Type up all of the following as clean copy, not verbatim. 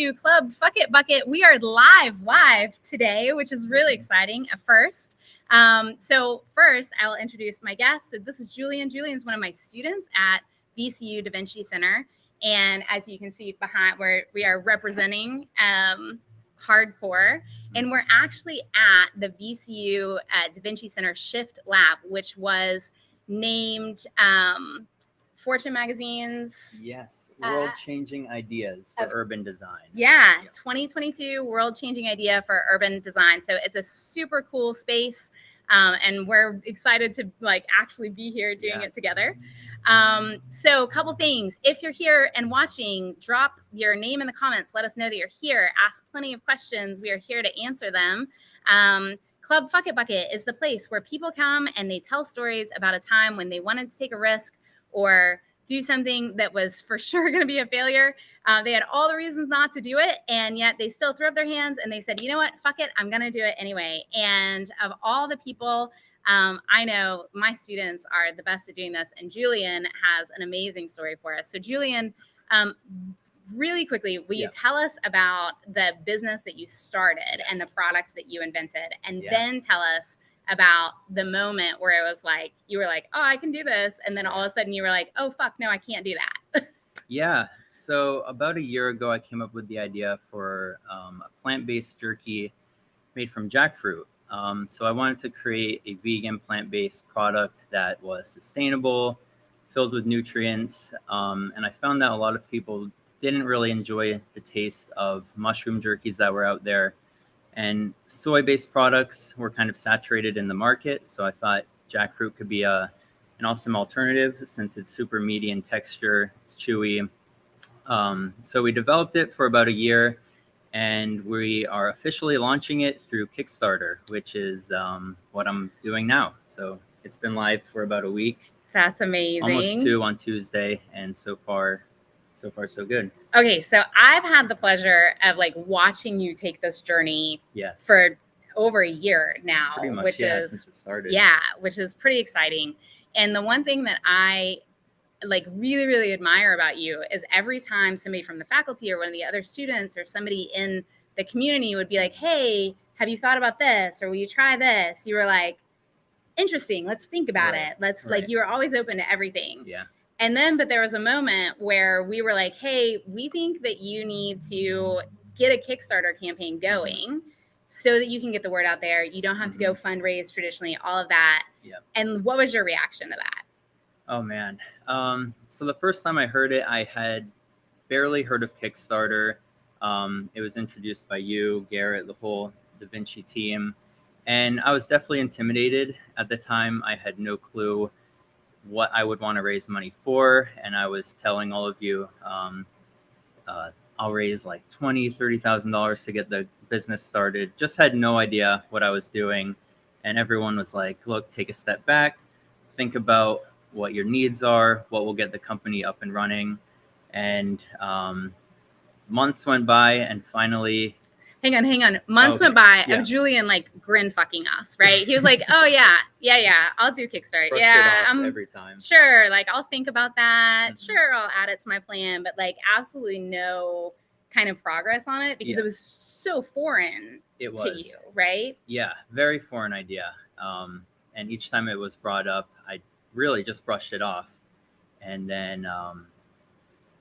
to Club Fuck It Bucket. We are live today, which is really exciting at first. So first, I'll introduce my guest. So this is Julian. Julian's one of my students at VCU Da Vinci Center. And as you can see behind where we are representing hardcore, and we're actually at the VCU Da Vinci Center Shift Lab, which was named Fortune Magazine's world-changing ideas for urban design. Yeah, 2022 world-changing idea for urban design. So it's a super cool space, and we're excited to actually be here doing it together. So a couple things. If you're here and watching, drop your name in the comments. Let us know that you're here. Ask plenty of questions. We are here to answer them. Club Fuck It Bucket is the place where people come and they tell stories about a time when they wanted to take a risk or do something that was for sure going to be a failure. They had all the reasons not to do it, and yet they still threw up their hands and they said, you know what, fuck it, I'm going to do it anyway. And of all the people, I know my students are the best at doing this, and Julian has an amazing story for us. So Julian, really quickly, will you tell us about the business that you started and the product that you invented, and then tell us about the moment where it was like, you were like, oh, I can do this. And then all of a sudden you were like, oh, fuck, no, I can't do that. Yeah. So about a year ago, I came up with the idea for a plant-based jerky made from jackfruit. So I wanted to create a vegan plant-based product that was sustainable, filled with nutrients. And I found that a lot of people didn't really enjoy the taste of mushroom jerkies that were out there. And soy-based products were kind of saturated in the market. So I thought jackfruit could be an awesome alternative since it's super meaty in texture, it's chewy. So we developed it for about a year, and we are officially launching it through Kickstarter, which is what I'm doing now. So it's been live for about a week. That's amazing. Almost 2 on Tuesday, and so far so good. Okay, so I've had the pleasure of watching you take this journey for over a year now, pretty much, which is since it started. Yeah, which is pretty exciting. And the one thing that I really, really admire about you is every time somebody from the faculty or one of the other students or somebody in the community would be like, hey, have you thought about this? Or will you try this? You were like, interesting, let's think about it. Let's you were always open to everything. Yeah. And then, but there was a moment where we were like, hey, we think that you need to get a Kickstarter campaign going so that you can get the word out there. You don't have to go fundraise traditionally, all of that. Yep. And what was your reaction to that? Oh, man. So the first time I heard it, I had barely heard of Kickstarter. It was introduced by you, Garrett, the whole Da Vinci team. And I was definitely intimidated. At the time, I had no clue what I would want to raise money for. And I was telling all of you, I'll raise like $20,000, $30,000 to get the business started. Just had no idea what I was doing. And everyone was like, look, take a step back, think about what your needs are, what will get the company up and running. And months went by, and finally... Hang on. Months went by of Julian grin fucking us, right? He was like, oh yeah, I'll do Kickstarter. I'm every time. Sure, I'll think about that. Sure, I'll add it to my plan, but absolutely no kind of progress on it because it was so foreign to you, right? Yeah, very foreign idea. And each time it was brought up, I really just brushed it off. And then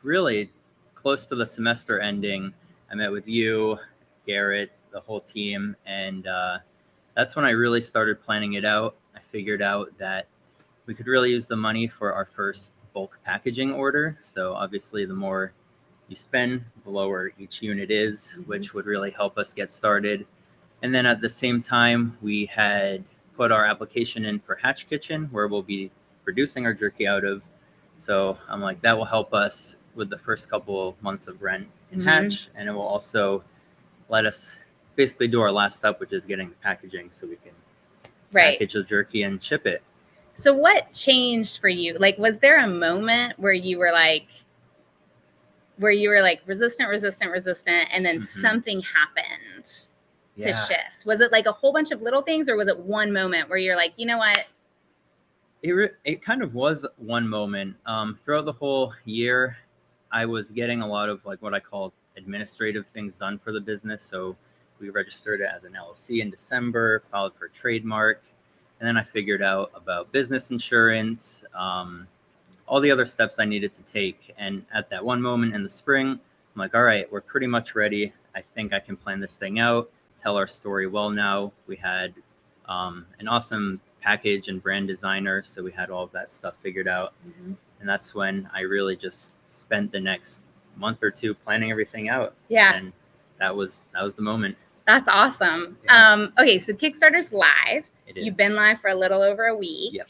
really close to the semester ending, I met with you, Garrett, the whole team, and that's when I really started planning it out. I figured out that we could really use the money for our first bulk packaging order. So obviously the more you spend, the lower each unit is, which would really help us get started. And then at the same time, we had put our application in for Hatch Kitchen, where we'll be producing our jerky out of. So I'm like, that will help us with the first couple months of rent in Hatch, and it will also let us basically do our last step, which is getting the packaging so we can package the jerky and ship it. So what changed for you? Was there a moment where you were resistant, and then something happened to shift? Was it a whole bunch of little things, or was it one moment where you're like, you know what? It kind of was one moment. Throughout the whole year, I was getting a lot of what I call administrative things done for the business. So we registered it as an LLC in December, filed for trademark, and then I figured out about business insurance, all the other steps I needed to take. And at that one moment in the spring, I'm like, all right, we're pretty much ready. I think I can plan this thing out, tell our story well now. We had an awesome package and brand designer, so we had all of that stuff figured out. And that's when I really just spent the next month or two planning everything out. Yeah. And that was the moment. That's awesome. Yeah. Okay, so Kickstarter's live. It is. You've been live for a little over a week. Yep.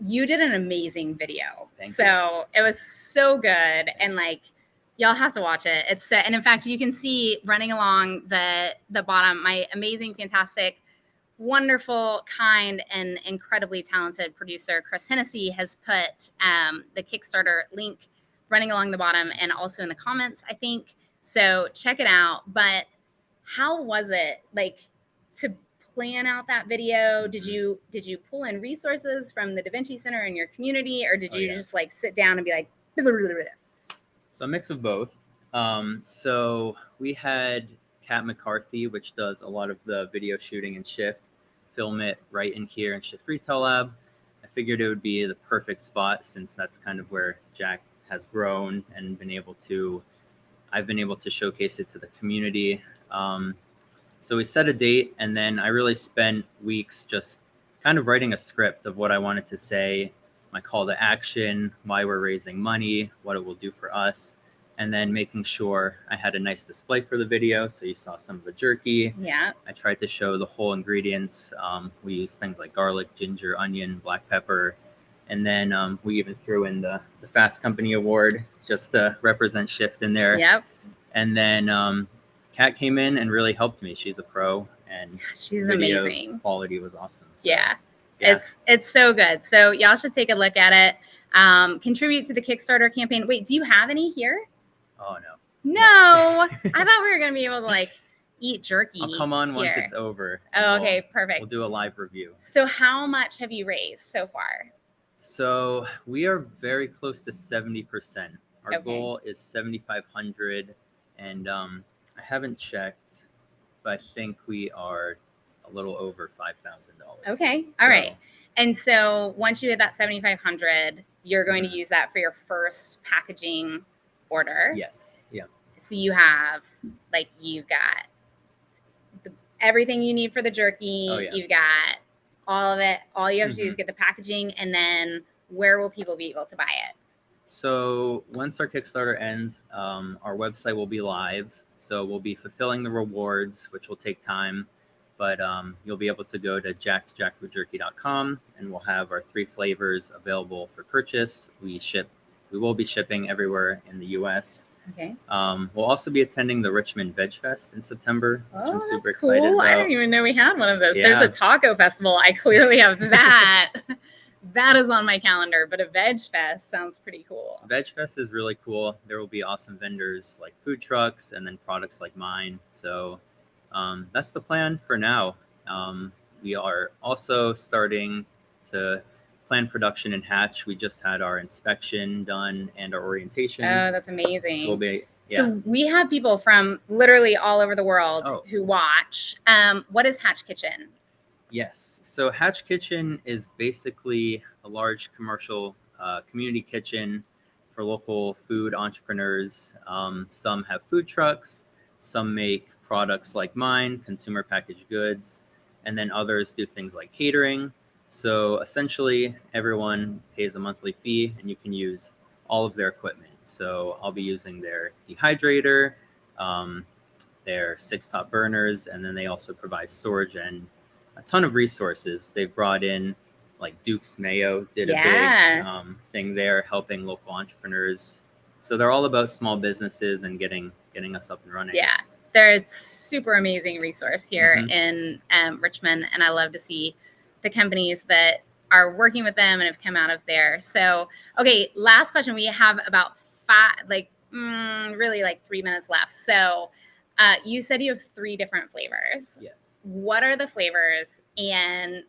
You did an amazing video. Thank you. It was so good, and like, y'all have to watch it. It's and in fact, you can see running along the bottom, my amazing, fantastic, wonderful, kind, and incredibly talented producer Chris Hennessy has put the Kickstarter link running along the bottom and also in the comments, I think. So check it out. But how was it like to plan out that video? Did you pull in resources from the Da Vinci Center in your community, or did you just like sit down and be like, blah, blah, blah, blah? So a mix of both. So we had Kat McCarthy, which does a lot of the video shooting and Shift, film it right in here in Shift Retail Lab. I figured it would be the perfect spot since that's kind of where Jack has grown and I've been able to showcase it to the community. So we set a date, and then I really spent weeks just kind of writing a script of what I wanted to say, my call to action, why we're raising money, what it will do for us, and then making sure I had a nice display for the video. So you saw some of the jerky. Yeah. I tried to show the whole ingredients. We used things like garlic, ginger, onion, black pepper, and then we even threw in the Fast Company Award just to represent Shift in there. Yep. And then Kat came in and really helped me. She's a pro, and she's video amazing. Quality was awesome. So, yeah. It's so good. So y'all should take a look at it. Contribute to the Kickstarter campaign. Wait, do you have any here? Oh no. No. I thought we were gonna be able to like eat jerky. I'll come on here. once it's over. Oh, okay, perfect. We'll do a live review. So how much have you raised so far? So we are very close to 70%. Our goal is 7,500, and I haven't checked, but I think we are a little over $5,000. Okay, all right. And so once you hit that 7,500, you're going to use that for your first packaging order. Yes. Yeah. So you have you've got everything you need for the jerky. Oh, yeah. You've got all of it. All you have to do is get the packaging, and then where will people be able to buy it? So once our Kickstarter ends, our website will be live. So we'll be fulfilling the rewards, which will take time. But you'll be able to go to jacksfoodjerky.com, and we'll have our 3 flavors available for purchase. We will be shipping everywhere in the U.S. Okay. We'll also be attending the Richmond Veg Fest in September, which I'm super that's excited cool. about. I didn't even know we had one of those. Yeah. There's a taco festival. I clearly have that. That is on my calendar, but a Veg Fest sounds pretty cool. Veg Fest is really cool. There will be awesome vendors like food trucks and then products like mine. So that's the plan for now. We are also starting to plan production in Hatch. We just had our inspection done and our orientation. Oh, that's amazing. So, so we have people from literally all over the world who watch. What is Hatch Kitchen? Yes. So Hatch Kitchen is basically a large commercial community kitchen for local food entrepreneurs. Some have food trucks, some make products like mine, consumer packaged goods, and then others do things like catering. So essentially everyone pays a monthly fee and you can use all of their equipment. So I'll be using their dehydrator, their 6 top burners, and then they also provide storage and a ton of resources. They've brought in like Duke's Mayo did a big thing there, helping local entrepreneurs. So they're all about small businesses and getting us up and running. Yeah, they're a super amazing resource here in Richmond, and I love to see the companies that are working with them and have come out of there. So, okay, last question. We have about 3 minutes left. So you said you have 3 different flavors. Yes. What are the flavors, and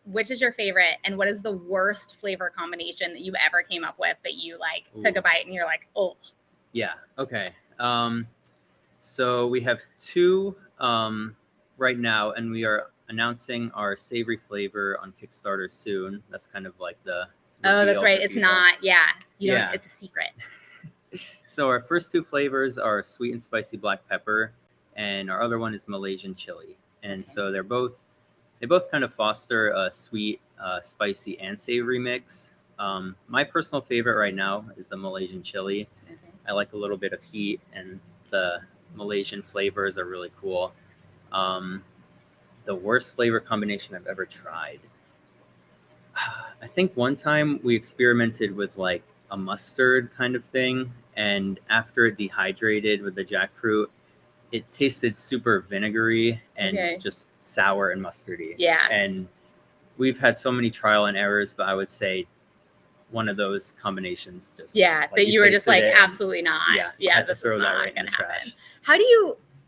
which is your favorite, and what is the worst flavor combination that you ever came up with that you took a bite and you're like, oh? Yeah. Okay. So we have two right now, and we are announcing our savory flavor on Kickstarter soon. That's kind of like the Oh, that's reveal right. for It's people. not. Yeah. Yeah. It's a secret. So our first two flavors are sweet and spicy black pepper, and our other one is Malaysian chili. And Okay. so they both kind of foster a sweet, spicy, and savory mix. My personal favorite right now is the Malaysian chili. Okay. I like a little bit of heat, and the Malaysian flavors are really cool. The worst flavor combination I've ever tried. I think one time we experimented with like a mustard kind of thing, and after it dehydrated with the jackfruit, it tasted super vinegary and Okay. just sour and mustardy. Yeah. And we've had so many trial and errors, but I would say one of those combinations just that you were just like, absolutely not. had to This throw is that not right in gonna the happen. trash.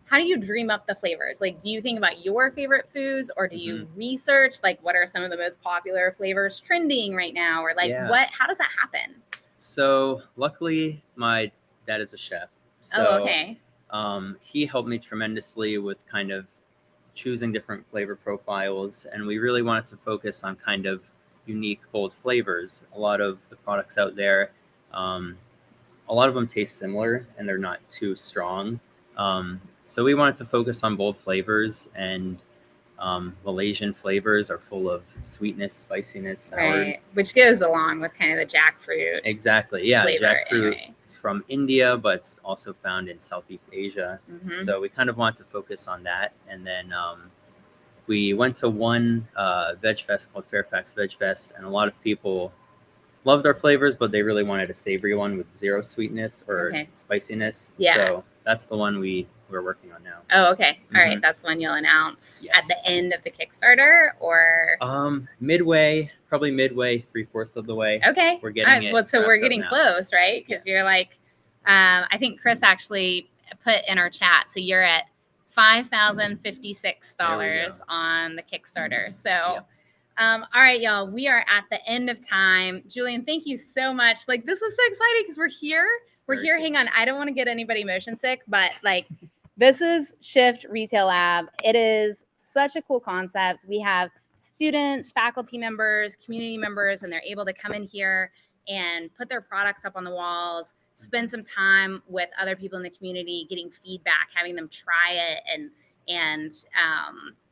How do you dream up the flavors? Like, do you think about your favorite foods, or do you research like what are some of the most popular flavors trending right now, or like how does that happen? So luckily my dad is a chef. So Oh, okay. He helped me tremendously with kind of choosing different flavor profiles, and we really wanted to focus on kind of unique, bold flavors. A lot of the products out there, a lot of them taste similar and they're not too strong. So we wanted to focus on bold flavors, and Malaysian flavors are full of sweetness, spiciness, sour. Right, which goes along with kind of the jackfruit. Exactly, yeah. Flavor, jackfruit anyway. is from India, but it's also found in Southeast Asia. So we kind of want to focus on that. And then we went to one veg fest called Fairfax Veg Fest, and a lot of people loved our flavors, but they really wanted a savory one with zero sweetness or spiciness. Yeah. So that's the one we're working on now. Oh, okay. All right. That's one you'll announce at the end of the Kickstarter, or midway, probably midway, 3/4 of the way. Okay. We're getting it. Well, so we're getting close, right? Because you're like, I think Chris actually put in our chat. So you're at $5,056 on the Kickstarter. So. All right, y'all, we are at the end of time. Julian, thank you so much. Like, this is so exciting because we're here. We're here. Hang on. I don't want to get anybody motion sick, but like, this is Shift Retail Lab. It is such a cool concept. We have students, faculty members, community members, and they're able to come in here and put their products up on the walls, spend some time with other people in the community, getting feedback, having them try it, and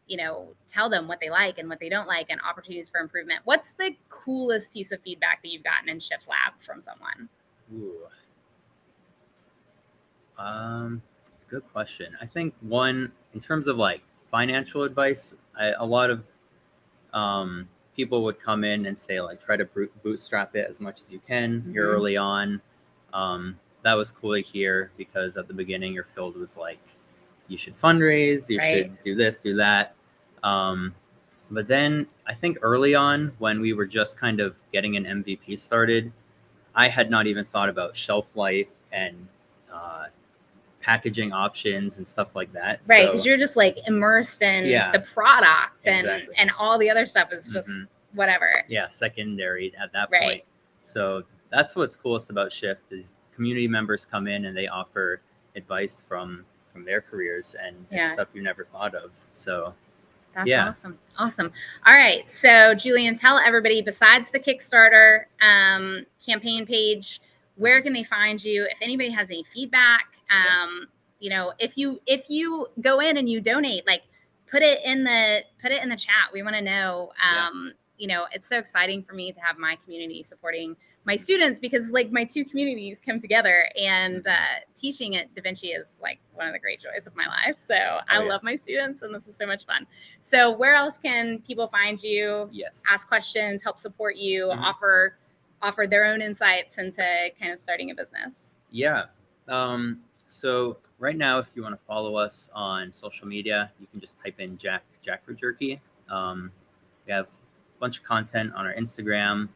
you know, tell them what they like and what they don't like and opportunities for improvement. What's the coolest piece of feedback that you've gotten in Shift Lab from someone? Good question. I think one, in terms of like financial advice, a lot of people would come in and say like, try to bootstrap it as much as you can. You're early on. That was cool to hear, because at the beginning you're filled with like, you should fundraise, you should do this, do that. But then I think early on, when we were just kind of getting an MVP started, I had not even thought about shelf life and packaging options and stuff like that. Right, because you're just like immersed in the product, and all the other stuff is just whatever. Yeah, secondary at that point. So that's what's coolest about Shift, is community members come in and they offer advice from their careers and stuff you never thought of. So that's awesome. Awesome. All right. So Julian, tell everybody, besides the Kickstarter campaign page, where can they find you? If anybody has any feedback, you know, if you go in and you donate, like put it in the chat. We want to know. You know, it's so exciting for me to have my community supporting my students, because like my two communities come together, and teaching at Da Vinci is like one of the great joys of my life. So I love my students, and this is so much fun. So where else can people find you? Ask questions, help support you, offer their own insights into kind of starting a business? So right now, if you want to follow us on social media, you can just type in Jackfruit Jerky. We have a bunch of content on our Instagram.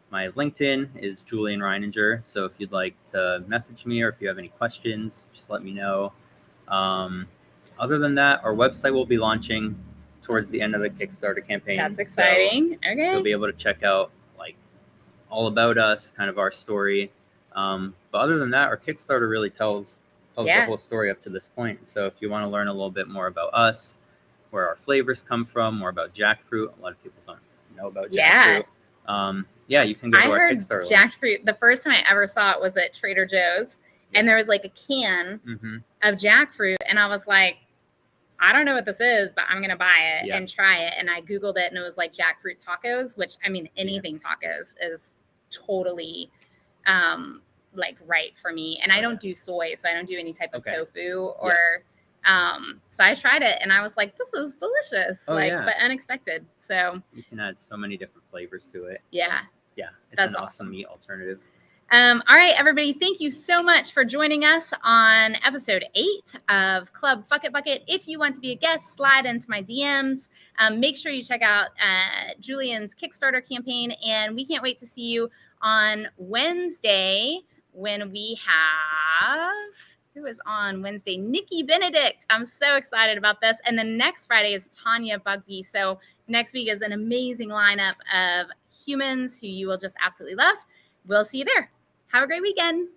My LinkedIn is Julian Reininger. So if you'd like to message me, or if you have any questions, just let me know. Other than that, our website will be launching towards the end of the Kickstarter campaign. That's exciting. So you'll be able to check out like all about us, kind of our story. But other than that, our Kickstarter really tells the Yeah. whole story up to this point. So if you want to learn a little bit more about us, where our flavors come from, more about jackfruit, a lot of people don't know about jackfruit. You can go to I our heard Kickstarter. jackfruit. The first time I ever saw it was at Trader Joe's, and there was like a can of jackfruit, and I was like, I don't know what this is, but I'm gonna buy it and try it. And I Googled it, and it was like jackfruit tacos, which, I mean, anything tacos is totally like right for me. And I don't do soy, so I don't do any type of tofu or so I tried it, and I was like, this is delicious, but unexpected. So you can add so many different flavors to it. It's that's an awesome meat alternative. All right, everybody, thank you so much for joining us on episode 8 of Club Fuck It Bucket. If you want to be a guest, slide into my DMs. Make sure you check out Julian's Kickstarter campaign, and we can't wait to see you on Wednesday when we have... Who is on Wednesday? Nikki Benedict. I'm so excited about this. And then next Friday is Tanya Bugby. So next week is an amazing lineup of humans who you will just absolutely love. We'll see you there. Have a great weekend.